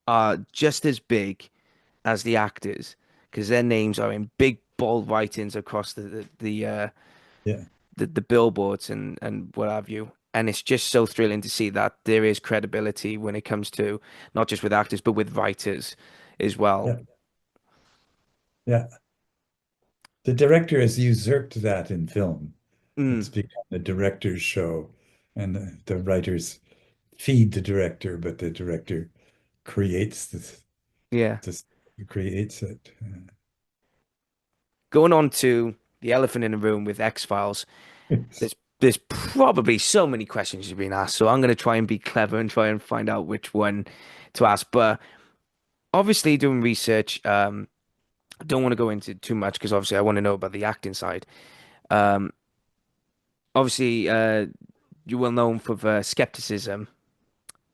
A: are just as big as the actors because their names are in big bold writings across
B: yeah,
A: the billboards and what have you. And it's just so thrilling to see that there is credibility when it comes to not just with actors but with writers as well.
B: yeah, yeah. The director has usurped that in film. It's
A: Mm,
B: become the director's show, and the writers feed the director, but the director creates
A: yeah.
B: this creates it.
A: Going on to the elephant in the room with X-Files. There's probably so many questions you've been asked, so I'm going to try and be clever and try and find out which one to ask. But obviously, doing research, I don't want to go into too much because obviously I want to know about the acting side. Um, obviously, you're well known for the skepticism,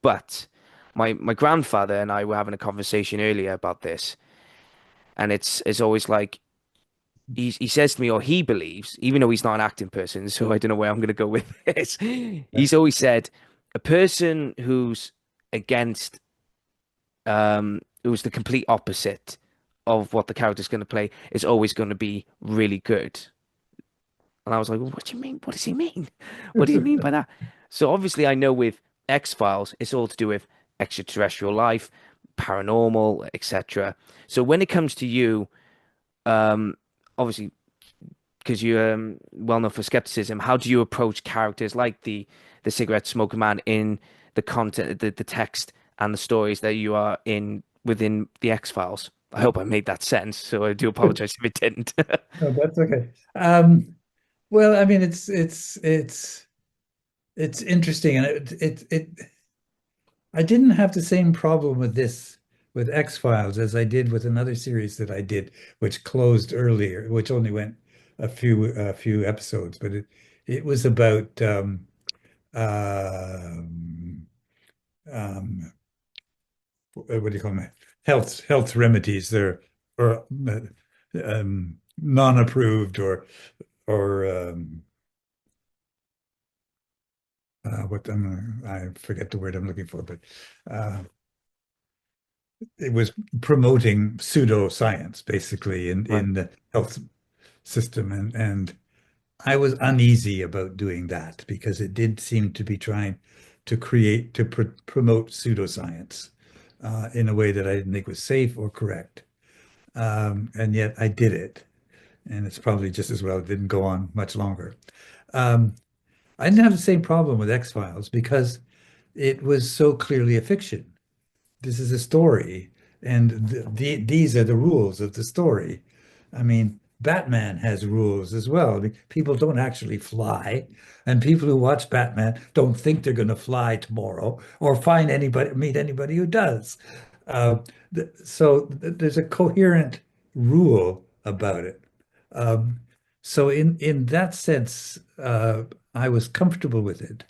A: but my grandfather and I were having a conversation earlier about this, and it's always like he says to me, or he believes, even though he's not an acting person, so I don't know where I'm going to go with this. He's always said a person who's the complete opposite of what the character's going to play is always going to be really good. And I was like, well, what do you mean? What does he mean? What do you mean by that? So obviously, I know with X-Files, it's all to do with extraterrestrial life, paranormal, etc. So when it comes to you, um, obviously, because you're well known for skepticism, how do you approach characters like the cigarette smoking man in the content, the text, and the stories that you are in within the X-Files? I hope I made that sense, so I do apologize if it didn't.
B: No, that's okay. Well, I mean, it's interesting, and I didn't have the same problem with this with X-Files as I did with another series that I did, which closed earlier, which only went a few episodes, but it was about um, um, what do you call them? Health remedies. They're or non-approved or what I forget the word I'm looking for, but uh, it was promoting pseudoscience basically in
A: Right.
B: in the health system, and I was uneasy about doing that because it did seem to be trying to promote pseudoscience in a way that I didn't think was safe or correct. And yet I did it, and it's probably just as well it didn't go on much longer. Um, I didn't have the same problem with X-Files because it was so clearly a fiction. This is a story, and these are the rules of the story. I mean, Batman has rules as well. I mean, people don't actually fly, and people who watch Batman don't think they're going to fly tomorrow or meet anybody who does. Uh, there's a coherent rule about it. Um, so in that sense, I was comfortable with it.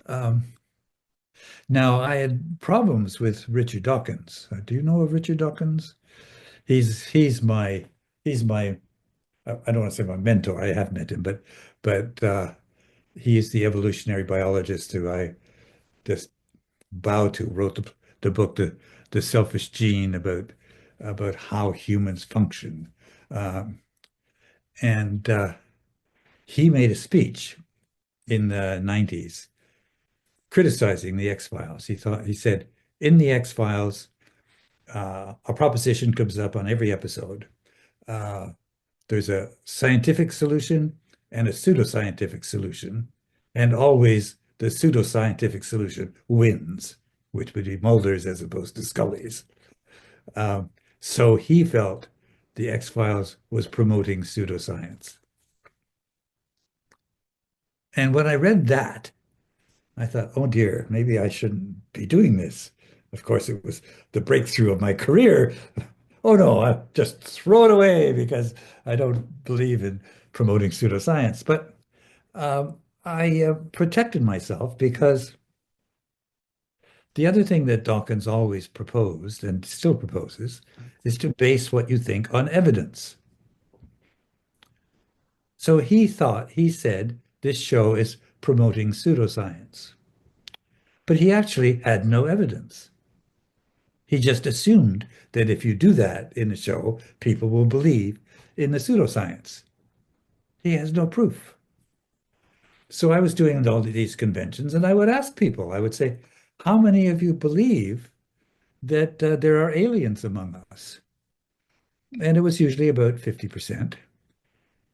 B: Um, Now, I had problems with Richard Dawkins. Do you know of Richard Dawkins? He's my I don't want to say my mentor. I have met him, but he is the evolutionary biologist who I just bow to. Wrote the book, the Selfish Gene, about how humans function, um, and he made a speech in the 90s criticizing the X-Files. He said, in the X-Files, a proposition comes up on every episode. Uh, there's a scientific solution and a pseudoscientific solution, and always the pseudoscientific solution wins, which would be Mulder's as opposed to Scully's. So he felt the X-Files was promoting pseudoscience. And when I read that, I thought, oh dear, maybe I shouldn't be doing this. Of course, it was the breakthrough of my career. Oh no, I just throw it away because I don't believe in promoting pseudoscience. But I protected myself because the other thing that Dawkins always proposed and still proposes is to base what you think on evidence. So he said, this show is promoting pseudoscience. But he actually had no evidence. He just assumed that if you do that in a show, people will believe in the pseudoscience. He has no proof. So I was doing all these conventions and I would ask people, I would say, how many of you believe that there are aliens among us? And it was usually about 50%,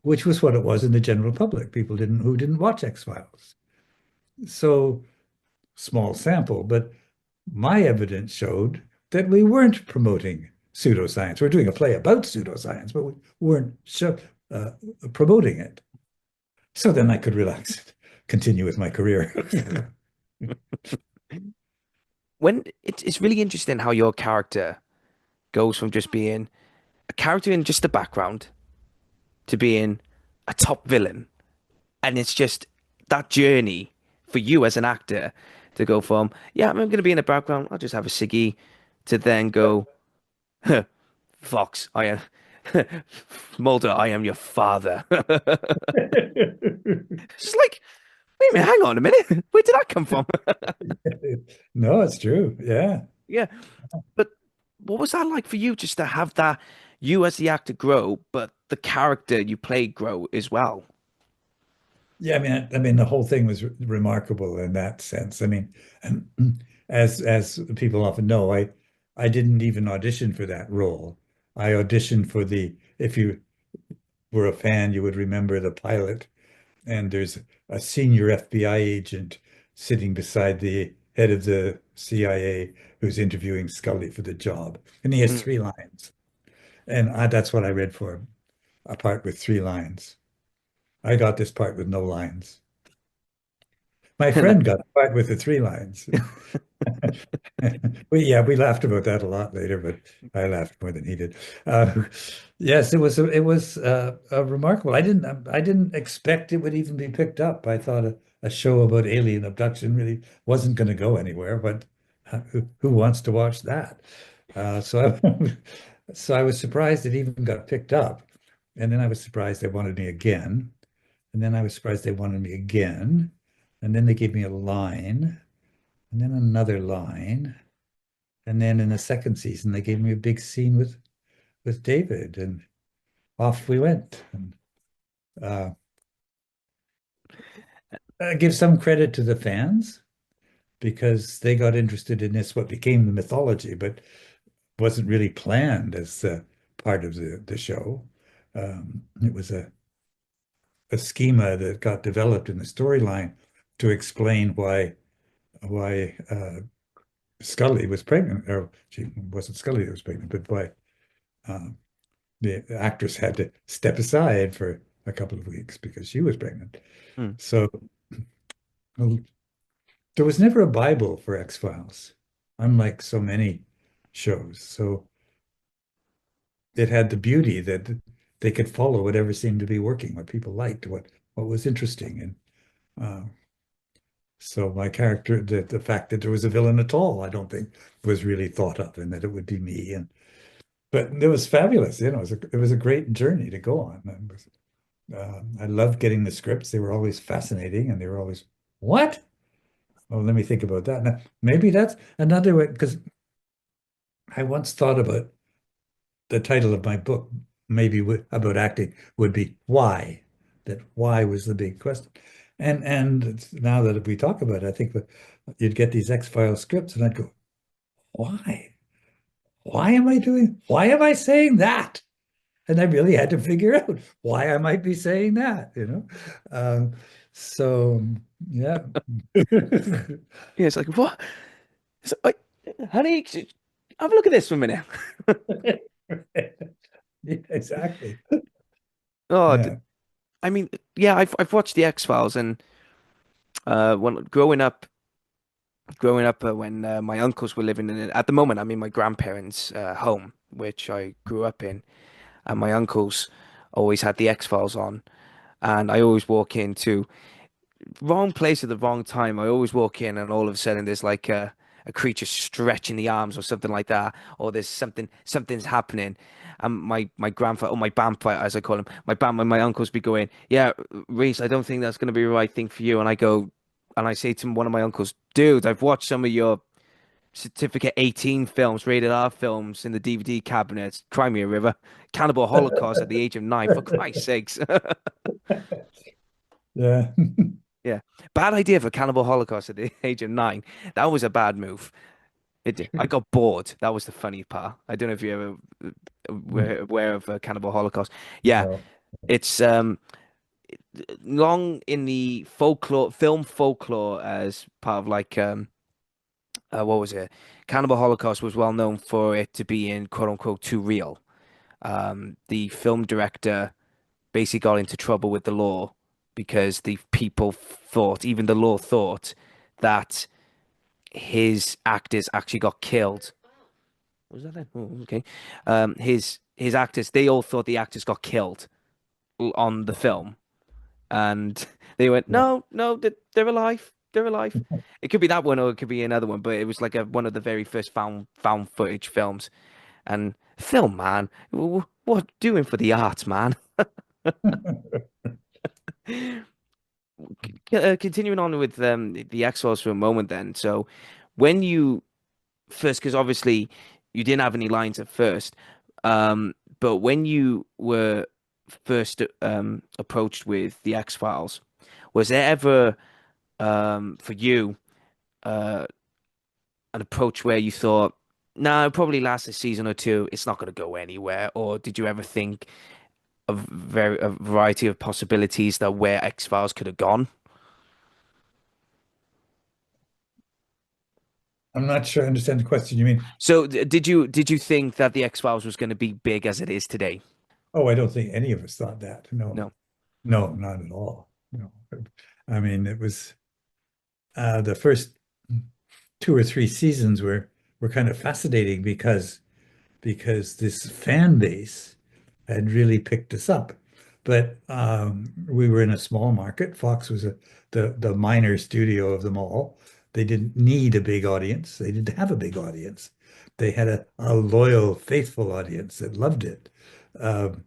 B: which was what it was in the general public, people who didn't watch X-Files. So small sample, but my evidence showed that we weren't promoting pseudoscience. We're doing a play about pseudoscience, but we weren't promoting it. So then I could relax, continue with my career.
A: When it's really interesting how your character goes from just being a character in just the background to being a top villain. And it's just that journey for you as an actor to go from, yeah, I'm going to be in the background, I'll just have a ciggy, to then go, huh, Fox, I am, Mulder, I am your father. It's like, wait a minute, hang on a minute. Where did that come from?
B: No, it's true. Yeah.
A: Yeah. But what was that like for you just to have that, you as the actor grow, but the character you played grow as well?
B: Yeah, I mean, the whole thing was remarkable in that sense. I mean, as people often know, I didn't even audition for that role. I auditioned for if you were a fan, you would remember the pilot, and there's a senior FBI agent sitting beside the head of the CIA who's interviewing Scully for the job, and he has
A: Mm.
B: 3 lines, and that's what I read for him, a part with 3 lines. I got this part with no lines. My friend got the part with the 3 lines. We laughed about that a lot later, but I laughed more than he did. Yes, it was remarkable. I didn't expect it would even be picked up. I thought a show about alien abduction really wasn't going to go anywhere, but who wants to watch that? So I was surprised it even got picked up, and then I was surprised they wanted me again. And then I was surprised they wanted me again. And then they gave me a line, and then another line. And then in the second season, they gave me a big scene with David, and off we went. And I give some credit to the fans because they got interested in this, what became the mythology, but wasn't really planned as part of the show. It was a schema that got developed in the storyline to explain why Scully was pregnant, or she wasn't Scully that was pregnant, but why the actress had to step aside for a couple of weeks because she was pregnant.
A: Mm.
B: So well, there was never a Bible for X-Files, unlike so many shows. So it had the beauty that they could follow whatever seemed to be working, what people liked, what was interesting. And so my character, the fact that there was a villain at all, I don't think was really thought of, and that it would be me. But it was fabulous. It was a great journey to go on. I loved getting the scripts. They were always fascinating, and they were always, what? Oh, let me think about that. Now, maybe that's another way, because I once thought about the title of my book, maybe about acting, would be Why? that why was the big question. And now that we talk about it, I think that you'd get these X-Files scripts, and I'd go, why? Why am I saying that? And I really had to figure out why I might be saying that, you know? So yeah.
A: Yeah, it's like, what? It's like, honey, have a look at this for a minute.
B: Yeah, exactly.
A: Oh,
B: Yeah.
A: I mean, yeah, I've watched the X-Files, and when growing up when my uncles were living in it. At the moment, I'm in my grandparents' home, which I grew up in, and my uncles always had the X-Files on, and I always walk into wrong place at the wrong time. I always walk in, and all of a sudden there's like a creature stretching the arms or something like that, or there's something's happening. And my grandfather, or my grandpa, as I call him, my uncles be going, yeah, Reese, I don't think that's going to be the right thing for you. And I go, and I say to one of my uncles, dude, I've watched some of your Certificate 18 films, rated R films in the DVD cabinets. Cry me a river. Cannibal Holocaust at the age of 9, for Christ's sakes.
B: Yeah.
A: Yeah. Bad idea for Cannibal Holocaust at the age of 9. That was a bad move. I got bored. That was the funny part. I don't know if you ever were aware of Cannibal Holocaust. Yeah,
B: No.
A: it's long in the folklore, film folklore, as part of like what was it? Cannibal Holocaust was well known for it to be in quote unquote too real. The film director basically got into trouble with the law because the people thought, even the law thought, that his actors actually got killed. Was that it? Oh, okay. His actors, they all thought the actors got killed on the film, and they went,
B: Yeah.
A: no, no, they're alive, they're alive. It could be that one, or it could be another one, but it was like one of the very first found footage films. And film, man, what doing for the art, man? Continuing on with the X-Files for a moment, then. So, when you first, because obviously you didn't have any lines at first, but when you were first approached with the X-Files, was there ever for you uh, an approach where you thought, "No, it'll probably last a season or two. It's not going to go anywhere," or did you ever think of a variety of possibilities that where X-Files could have gone?
B: I'm not sure I understand the question. You mean,
A: So did you think that the X-Files was going to be big as it is today?
B: oh, I don't think any of us thought that. No,
A: No.
B: no, not at all. No. I mean, it was the first 2 or 3 seasons were kind of fascinating because this fan base had really picked us up. But we were in a small market. Fox was the minor studio of them all. They didn't need a big audience. They didn't have a big audience. They had a loyal, faithful audience that loved it. Um,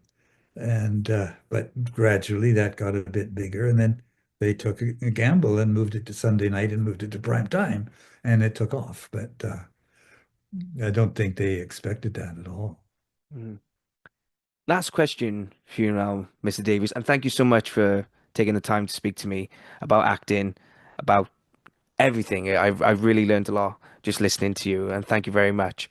B: and but gradually that got a bit bigger, and then they took a gamble and moved it to Sunday night and moved it to prime time, and it took off. But I don't think they expected that at all.
A: Mhm. Last question for you now, Mr. Davies, and thank you so much for taking the time to speak to me about acting, about everything. I've really learned a lot just listening to you, and thank you very much.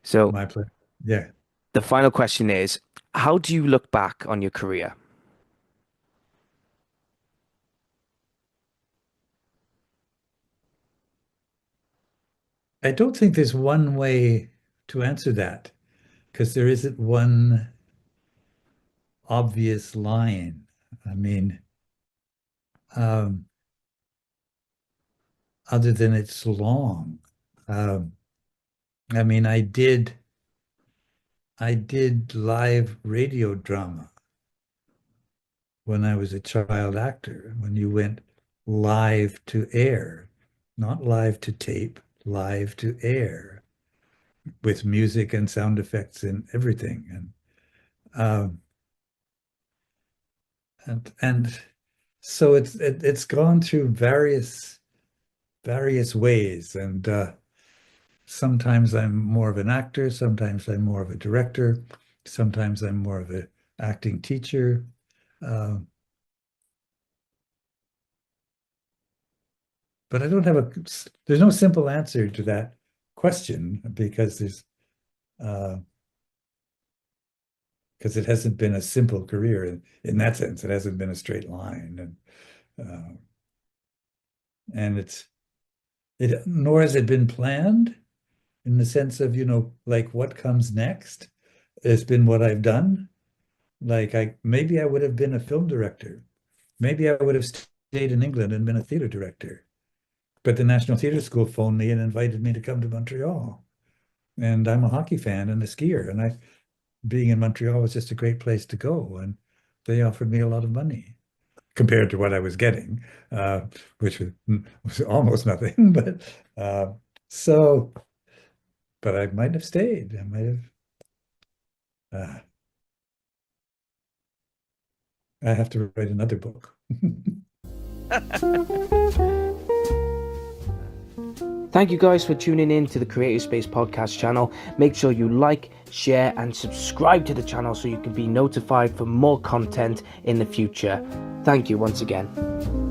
A: So
B: My pleasure. Yeah.
A: the final question is, how do you look back on your career?
B: I don't think there's one way to answer that because there isn't one obvious line. I mean, um, other than it's long. Um, I mean, I did live radio drama when I was a child actor, when you went live to air, not live to tape, live to air with music and sound effects and everything. Um, and so it's gone through various ways, and sometimes I'm more of an actor, sometimes I'm more of a director, sometimes I'm more of an acting teacher. But I don't have there's no simple answer to that question because because it hasn't been a simple career in that sense. It hasn't been a straight line, and nor has it been planned in the sense of, like what comes next. It's been what I've done. Like maybe I would have been a film director. Maybe I would have stayed in England and been a theater director. But the National Theatre School phoned me and invited me to come to Montreal. And I'm a hockey fan and a skier. And being in Montreal was just a great place to go. And they offered me a lot of money compared to what I was getting, which was almost nothing. But I might have stayed. I might have. I have to write another book.
A: Thank you guys for tuning in to the Creative Space podcast channel. Make sure you like, share, and subscribe to the channel so you can be notified for more content in the future. Thank you once again.